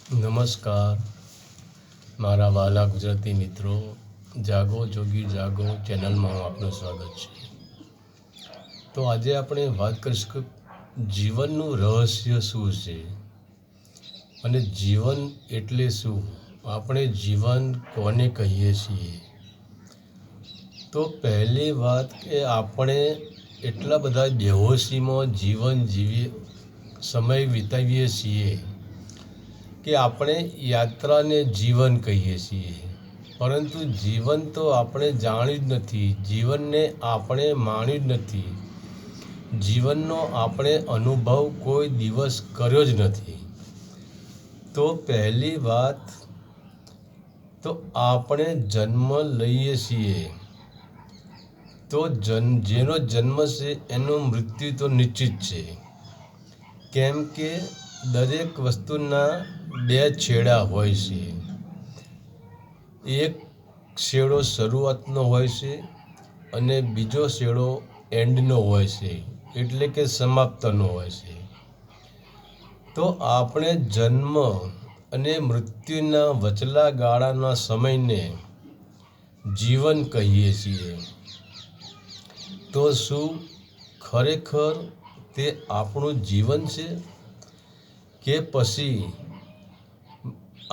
નમસ્કાર મારા વાલા ગુજરાતી મિત્રો, જાગો જોગી જાગો ચેનલમાં આપનું સ્વાગત છે. તો આજે આપણે વાત કરીશું કે જીવનનું રહસ્ય શું છે અને જીવન એટલે શું, આપણે જીવન કોને કહીએ છીએ. તો પહેલી વાત કે આપણે એટલા બધા બેહોશીમાં જીવન સમય વિતાવીએ છીએ કે આપણે યાત્રાને જીવન કહીએ છીએ, પરંતુ જીવન તો આપણે જાણ્યું જ નથી, જીવનને આપણે માણ્યું જ નથી, જીવનનો આપણે અનુભવ કોઈ દિવસ કર્યો જ નથી. તો પહેલી વાત તો આપણે જન્મ લઈએ છીએ તો જેનો જન્મ છે એનું મૃત્યુ તો નિશ્ચિત છે, કેમ કે દરેક વસ્તુના બે છેડા હોય છે. એક છેડો શરૂઆતનો હોય છે અને બીજો છેડો એન્ડનો હોય છે, એટલે કે સમાપ્તનો હોય છે. તો આપણે જન્મ અને મૃત્યુના વચલા ગાળાના સમયને જીવન કહીએ છીએ. તો શું ખરેખર તે આપણું જીવન છે કે પછી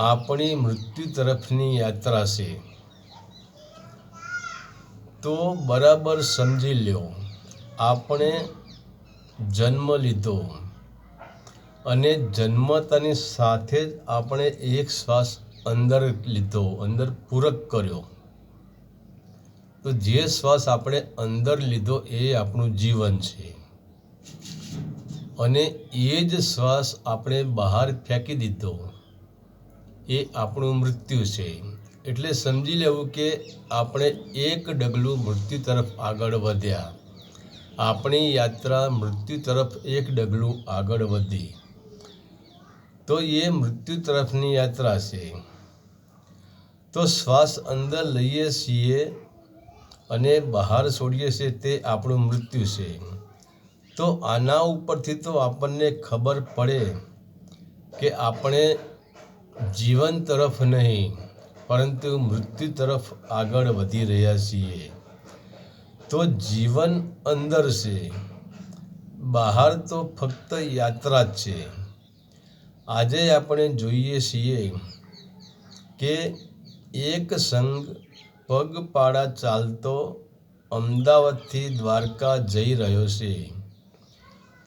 આપણી મૃત્યુ તરફની યાત્રા છે? તો બરાબર સમજી લો, આપણે જન્મ લીધો અને જન્મતાની સાથે જ આપણે એક શ્વાસ અંદર લીધો, અંદર પૂરક કર્યો. તો જે શ્વાસ આપણે અંદર લીધો એ આપણું જીવન છે અને એ જ શ્વાસ આપણે બહાર ફેંકી દીધો એ આપણું મૃત્યુ છે. એટલે સમજી લેવું કે આપણે એક ડગલું મૃત્યુ તરફ આગળ વધ્યા, આપણી યાત્રા મૃત્યુ તરફ એક ડગલું આગળ વધી. તો એ મૃત્યુ તરફની યાત્રા છે. તો શ્વાસ અંદર લઈએ છીએ અને બહાર છોડીએ છીએ તે આપણું મૃત્યુ છે. તો આના ઉપરથી તો આપણને ખબર પડે કે આપણે જીવન તરફ નહીં પરંતુ મૃત્યુ તરફ આગળ વધી રહ્યા છીએ. તો જીવન અંદર છે, બહાર તો ફક્ત યાત્રા જ છે. આજે આપણે જોઈએ છીએ કે એક સંઘ પગપાળા ચાલતો અમદાવાદથી દ્વારકા જઈ રહ્યો છે.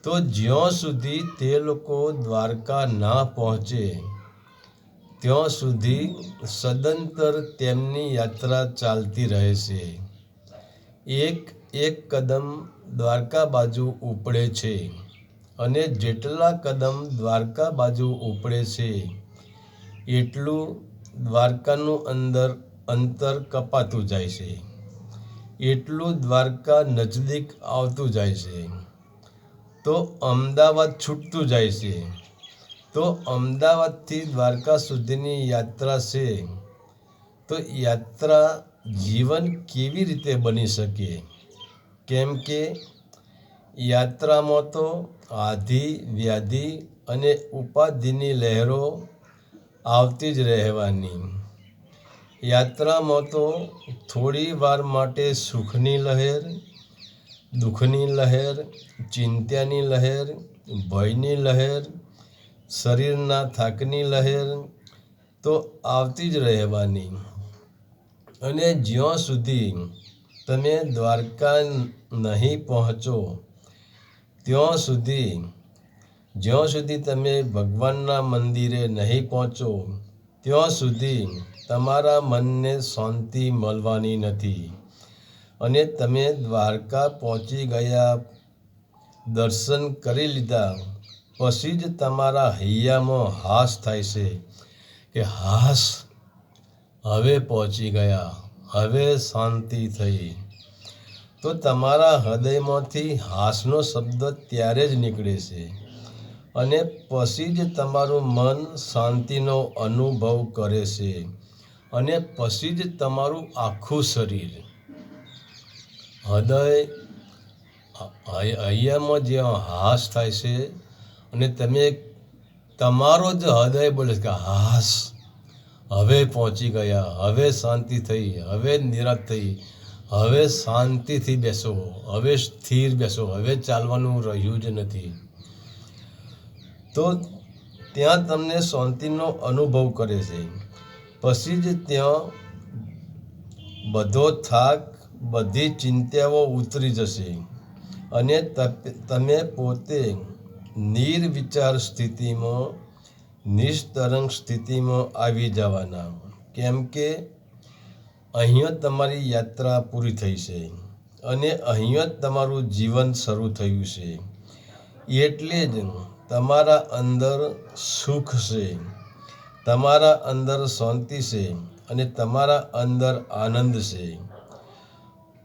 તો જ્યાં સુધી તે લોકો દ્વારકા ના પહોંચે ત્યાં સુધી સદંતર તેમની યાત્રા ચાલતી રહે છે. એક એક કદમ દ્વારકા બાજુ ઉપડે છે અને જેટલા કદમ દ્વારકા બાજુ ઉપડે છે એટલું દ્વારકાનું અંતર કપાતું જાય છે, એટલું દ્વારકા નજદીક આવતું જાય છે. તો અમદાવાદ છૂટતું જાય છે. તો અમદાવાદથી દ્વારકા સુધીની યાત્રા છે. તો યાત્રા જીવન કેવી રીતે બની શકે? કેમ કે યાત્રામાં તો આધિ વ્યાધિ અને ઉપાધિની લહેરો આવતી જ રહેવાની. યાત્રામાં તો થોડી વાર માટે સુખની લહેર, દુઃખની લહેર, ચિંતાની લહેર, ભયની લહેર, શરીરના થાકની લહેર તો આવતી જ રહેવાની. અને જ્યાં સુધી તમે દ્વારકા નહીં પહોંચો જ્યાં સુધી તમે ભગવાનના મંદિરે નહીં પહોંચો ત્યાં સુધી તમારા મનને શાંતિ મળવાની નથી. અને તમે દ્વારકા પહોંચી ગયા, દર્શન કરી લીધા પછી જ તમારા હૈયામાં હાસ થાય છે કે હાસ, હવે પહોંચી ગયા, હવે શાંતિ થઈ. તો તમારા હૃદયમાંથી હાસનો શબ્દ ત્યારે જ નીકળે છે અને પછી જ તમારું મન શાંતિનો અનુભવ કરે છે અને પછી જ તમારું આખું શરીર, હૈયામાં જ્યાં હાસ થાય છે અને તમે તમારો જ હૃદય બોલે કે હાસ, હવે પહોંચી ગયા, હવે શાંતિ થઈ, હવે નિરાશ થઈ, હવે શાંતિથી બેસો, હવે સ્થિર બેસો, હવે ચાલવાનું રહ્યું જ નથી. તો ત્યાં તમને શાંતિનો અનુભવ કરે છે. પછી જ ત્યાં બધો થાક, બધી ચિંતાઓ ઉતરી જશે અને તમે પોતે નિર્વિચાર સ્થિતિમાં, નિસ્તરંગ સ્થિતિમાં આવી જવાના. કેમ કે અહીંયા તમારી યાત્રા પૂરી થઈ છે અને અહીંયા જ તમારું જીવન શરૂ થયું છે. એટલે જ તમારા અંદર સુખ છે, તમારા અંદર શાંતિ છે અને તમારા અંદર આનંદ છે.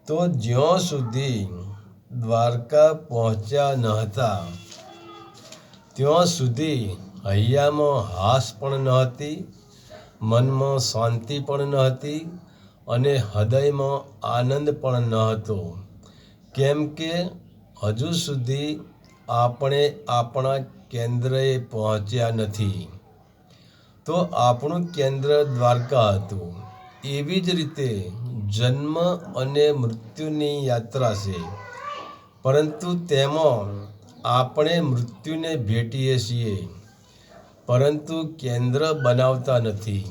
તો જ્યાં સુધી દ્વારકા પહોંચ્યા ન હતા ત્યાં સુધી હૈયામાં હાસ પણ ન હતી, મનમાં શાંતિ પણ ન હતી અને હૃદયમાં આનંદ પણ ન હતો. કેમ કે હજુ સુધી આપણે આપણા કેન્દ્રએ પહોંચ્યા નથી. તો આપણું કેન્દ્ર દ્વારકા હતું. એવી જ રીતે જન્મ અને મૃત્યુની યાત્રા છે, પરંતુ તેમાં આપણે મૃત્યુને ભેટીએ છીએ, પરંતુ કેન્દ્ર બનાવતા નથી.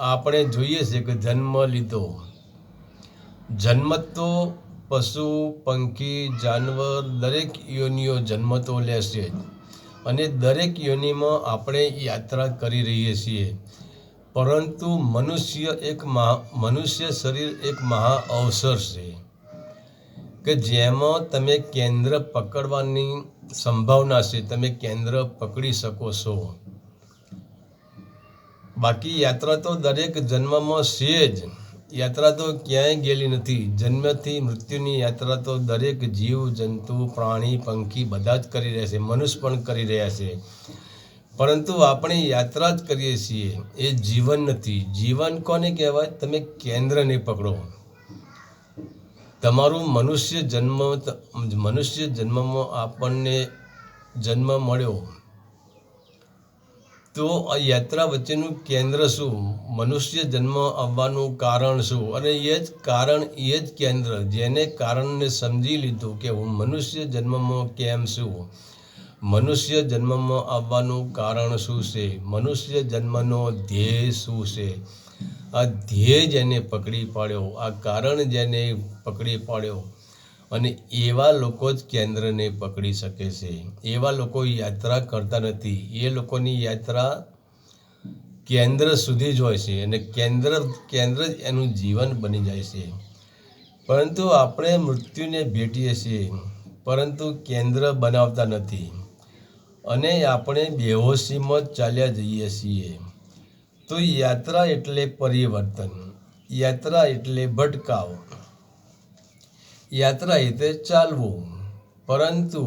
આપણે જોઈએ છે કે જન્મ લીધો, જન્મ તો પશુ, પંખી, જાનવર દરેક યોનિઓ જન્મ તો લેશે જ અને દરેક યોનિમાં આપણે યાત્રા કરી રહીએ છીએ. પરંતુ મનુષ્ય શરીર એક મહા અવસર છે કે જેમાં તમે કેન્દ્ર પકડવાની સંભાવના છે, તમે કેન્દ્ર પકડી શકો છો. બાકી યાત્રા તો દરેક જન્મમાં છે જ, યાત્રા તો ક્યાંય ગયેલી નથી. જન્મથી મૃત્યુની યાત્રા તો દરેક જીવ, જંતુ, પ્રાણી, પંખી બધા જ કરી રહ્યા છે, મનુષ્ય પણ કરી રહ્યા છે. પરંતુ આપણે યાત્રા જ કરીએ છીએ, એ જીવન નથી. જીવન કોને કહેવાય? તમે કેન્દ્રને પકડો. તમારું મનુષ્ય જન્મમાં આપણને જન્મ મળ્યો, તો આ યાત્રા વચ્ચેનું કેન્દ્ર શું? મનુષ્ય જન્મ આવવાનું કારણ શું? અને એ જ કારણ, એ જ કેન્દ્ર, જેને કારણને સમજી લીધું કે હું મનુષ્ય જન્મમાં કેમ છું, મનુષ્ય જન્મમાં આવવાનું કારણ શું છે, મનુષ્ય જન્મનો ધ્યેય શું છે, આ ધ્યેય જેને પકડી પાડ્યો, આ કારણ જેને પકડી પાડ્યો, અને એવા લોકો જ કેન્દ્રને પકડી શકે છે. એવા લોકો યાત્રા કરતા નથી. એ લોકોની યાત્રા કેન્દ્ર સુધી જ હોય છે અને કેન્દ્ર જ એનું જીવન બની જાય છે. પરંતુ આપણે મૃત્યુને ભેટીએ છીએ, પરંતુ કેન્દ્ર બનાવતા નથી અને આપણે બેહોશીમાં જ ચાલ્યા જઈએ છીએ. તો યાત્રા એટલે પરિવર્તન, યાત્રા એટલે ભટકાવ, યાત્રા એટલે ચાલવું. પરંતુ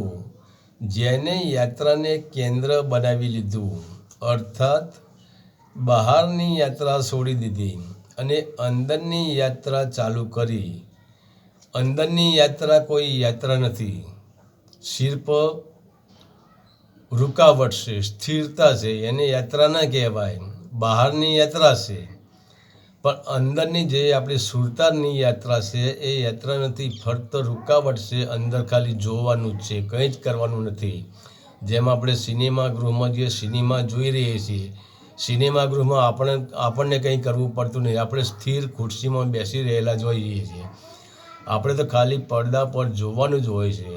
જેને યાત્રાને કેન્દ્ર બનાવી લીધું, અર્થાત બહારની યાત્રા છોડી દીધી અને અંદરની યાત્રા ચાલુ કરી. અંદરની યાત્રા કોઈ યાત્રા નથી, સિર્ફ રૂકાવટ છે, સ્થિરતા છે, એને યાત્રા ના કહેવાય. બહારની યાત્રા છે, પણ અંદરની જે આપણી સુરતાની યાત્રા છે એ યાત્રા નથી, ફક્ત રૂકાવટ છે. અંદર ખાલી જોવાનું જ છે, કંઈ જ કરવાનું નથી. જેમ આપણે સિનેમા ગૃહમાં જે સિનેમા જોઈ રહીએ છીએ, સિનેમા ગૃહમાં આપણને કંઈ કરવું પડતું નહીં. આપણે સ્થિર ખુરશીમાં બેસી રહેલા જ હોઈએ છીએ. આપણે તો ખાલી પડદા પર જોવાનું જ હોય છે.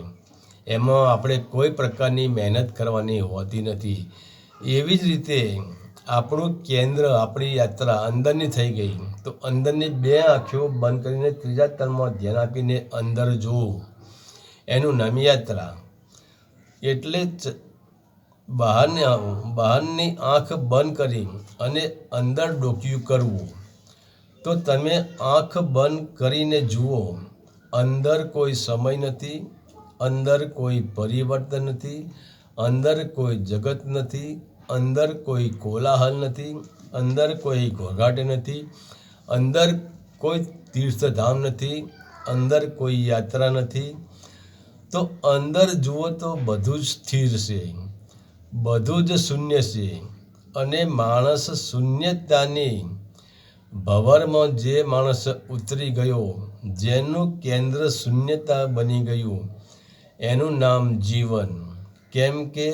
એમાં આપણે કોઈ પ્રકારની મહેનત કરવાની હોતી નથી. એવી જ રીતે આપણું કેન્દ્ર, આપણી યાત્રા અંદરની થઈ ગઈ. તો અંદરની બે આંખો બંધ કરીને ત્રીજા તલમાં ધ્યાન આપીને અંદર જોવું, એનું નામ યાત્રા. એટલે જ બહારની આંખ બંધ કરી અને અંદર ડોકિયું કરવું. તો તમે આંખ બંધ કરીને જુઓ, અંદર કોઈ સમય નથી, અંદર કોઈ પરિવર્તન નથી, અંદર કોઈ જગત નથી, અંદર કોઈ કોલાહલ નથી, અંદર કોઈ ઘોઘાટ નથી, અંદર કોઈ તીર્થધામ નથી, અંદર કોઈ યાત્રા નથી. તો અંદર જુઓ તો બધું જ સ્થિર છે. બધું જ શૂન્ય છે અને માણસ શૂન્યતાની ભંવરમાં જે માણસ ઉતરી ગયો, જેનું કેન્દ્ર શૂન્યતા બની ગયું, એનું નામ જીવન. કેમ કે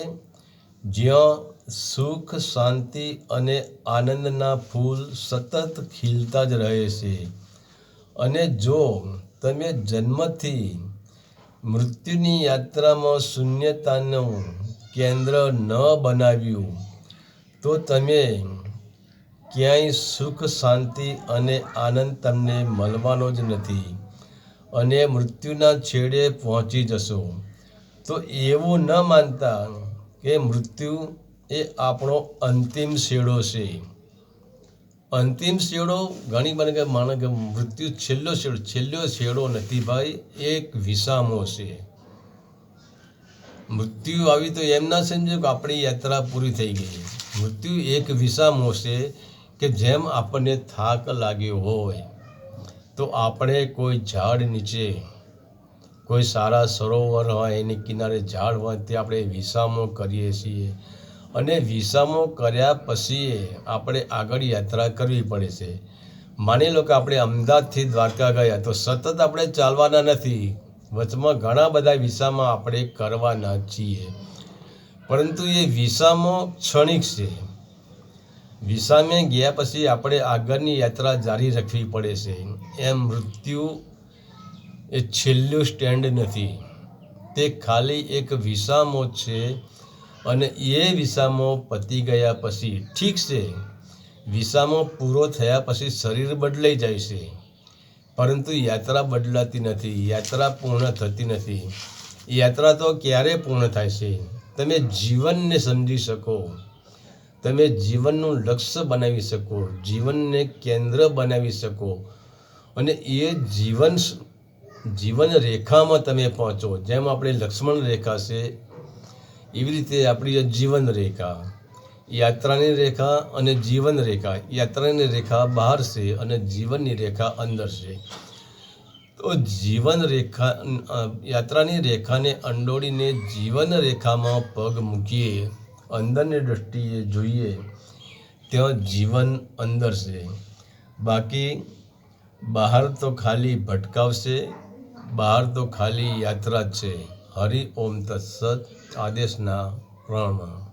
જ્યાં સુખ, શાંતિ અને આનંદના ફૂલ સતત ખીલતા જ રહે છે. અને જો તમે જન્મથી મૃત્યુની યાત્રામાં શૂન્યતાનું કેન્દ્ર ન બનાવ્યું, તો તમે ક્યાંય સુખ, શાંતિ અને આનંદ તમને મળવાનો જ નથી અને મૃત્યુના છેડે પહોંચી જશો. તો એવું ન માનતા કે મૃત્યુ એ આપણો અંતિમ છેડો છે. અંતિમ છેડો ઘણી બને કે માને કે મૃત્યુ છેલ્લો છેડો નથી ભાઈ, એક વિસામો છે. મૃત્યુ આવી તો એમ ના સમજો કે આપણી યાત્રા પૂરી થઈ ગઈ. મૃત્યુ એક વિસામો છે કે જેમ આપણને થાક લાગ્યો હોય તો આપણે કોઈ ઝાડ નીચે, કોઈ સારા સરોવર હોય એની કિનારે ઝાડ હોય તે આપણે વિસામો કરીએ છીએ અને વિસામો કર્યા પછી આપણે આગળ યાત્રા કરવી પડે છે. માની લો કે આપણે અમદાવાદથી દ્વારકા ગયા તો સતત આપણે ચાલવાના નથી, વચમાં ઘણા બધા વિસામા આપણે કરવાના છીએ, પરંતુ એ વિસામો ક્ષણિક છે. વિસામે ગયા પછી આપણે આગળની યાત્રા જારી રાખવી પડે છે. એમ મૃત્યુ એ છેલ્લું સ્ટેન્ડ નથી, તે ખાલી એક વિસામો છે. અને એ વિસામો પતી ગયા પછી ઠીક છે, વિસામો પૂરો થયા પછી શરીર બદલાઈ જાય છે, પરંતુ યાત્રા બદલાતી નથી, યાત્રા પૂર્ણ થતી નથી. યાત્રા તો ક્યારે પૂર્ણ થાય છે? તમે જીવનને સમજી શકો, તમે જીવનનું લક્ષ્ય બનાવી શકો, જીવનને કેન્દ્ર બનાવી શકો અને એ જીવન રેખામાં તમે પહોંચો. જેમ આપણે લક્ષ્મણ રેખા છે એવી રીતે આપણી જીવન રેખા, યાત્રાની રેખા અને જીવન રેખા. યાત્રાની રેખા બહાર છે અને જીવનની રેખા અંદર છે. તો જીવન રેખા, યાત્રાની રેખાને અંડોળીને જીવન રેખામાં પગ મૂકીએ, અંદરની દૃષ્ટિએ જોઈએ, ત્યાં જીવન અંદર છે. બાકી બહાર તો ખાલી ભટકાવ છે, બહાર તો ખાલી યાત્રા જ છે. હરિ ઓમ તત્સત. આદેશના પ્રણામ.